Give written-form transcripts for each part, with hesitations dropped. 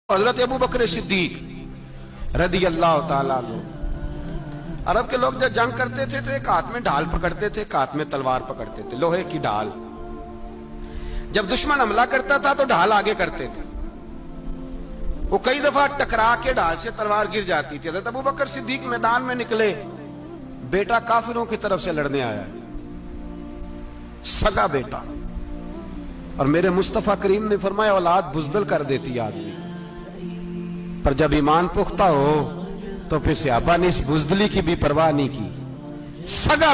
हजरत अबू बकर सिद्दीक रदी अल्लाह ताला अन्हु। अरब के लोग जब जंग करते थे तो एक हाथ में ढाल पकड़ते थे, एक हाथ में तलवार पकड़ते थे, लोहे की ढाल। जब दुश्मन हमला करता था तो ढाल आगे करते थे। वो कई दफा टकरा के ढाल से तलवार गिर जाती थी। हजरत अबू बकर सिद्दीक मैदान में निकले, बेटा काफिरों की तरफ से लड़ने आया है, सगा बेटा। और मेरे मुस्तफा करीम ने फरमाया औलाद बुज़दिल कर देती आदमी, पर जब ईमान पुख्ता हो तो फिर सहाबा ने इस बुज़दिली की भी परवाह नहीं की। सगा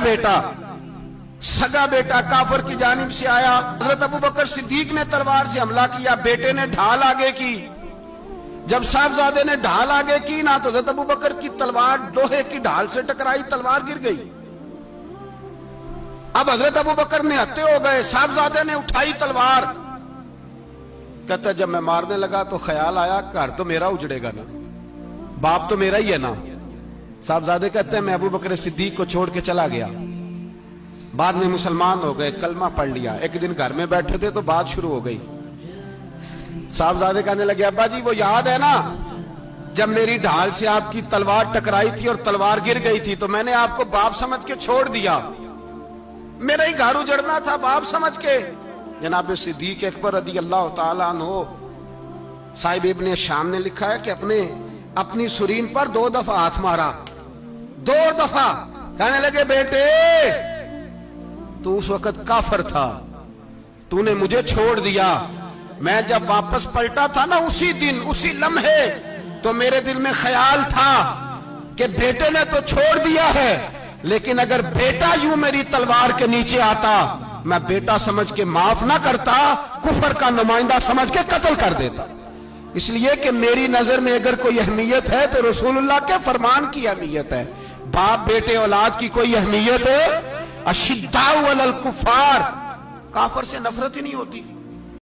बेटा काफिर की जानिब से आया। हजरत अबू बकर सिद्दीक ने तलवार से हमला किया, बेटे ने ढाल आगे की। जब साहबजादे ने ढाल आगे की ना तो हजरत अबू बकर की तलवार लोहे की ढाल से टकराई, तलवार गिर गई। अब हजरत अबू बकर ने हत्ते हो गए, साहबजादे ने उठाई तलवार। कहता जब मैं मारने लगा तो ख्याल आया घर तो मेरा उजड़ेगा ना, बाप तो मेरा ही है ना। साहबजादे कहते हैं मैं अबू बकर सिद्दीक को छोड़ के चला गया। बाद में मुसलमान हो गए, कलमा पढ़ लिया। एक दिन घर में बैठे थे तो बात शुरू हो गई। साहबजादे कहने लगे अब्बा जी वो याद है ना जब मेरी ढाल से आपकी तलवार टकराई थी और तलवार गिर गई थी तो मैंने आपको बाप समझ के छोड़ दिया, मेरा ही घर उजड़ना था बाप समझ के। जनाब सिद्दीक अकबर रदी अल्लाह ताला अन्हु साहिब इब्ने शाम ने लिखा है कि अपनी सुरीन पर 2 दफा हाथ मारा, 2 दफा। कहने लगे बेटे तू उस वक्त काफिर था, तूने मुझे छोड़ दिया। मैं जब वापस पलटा था ना उसी दिन उसी लम्हे तो मेरे दिल में ख्याल था कि बेटे ने तो छोड़ दिया है, लेकिन अगर बेटा यूं मेरी तलवार के नीचे आता मैं बेटा समझ के माफ ना करता, कुफर का नुमाइंदा समझ के कत्ल कर देता। इसलिए कि मेरी नजर में अगर कोई अहमियत है तो रसूलुल्लाह के फरमान की अहमियत है। बाप बेटे औलाद की कोई अहमियत है? अशिद्दाउ अलल कुफार, काफिर से नफरत ही नहीं होती।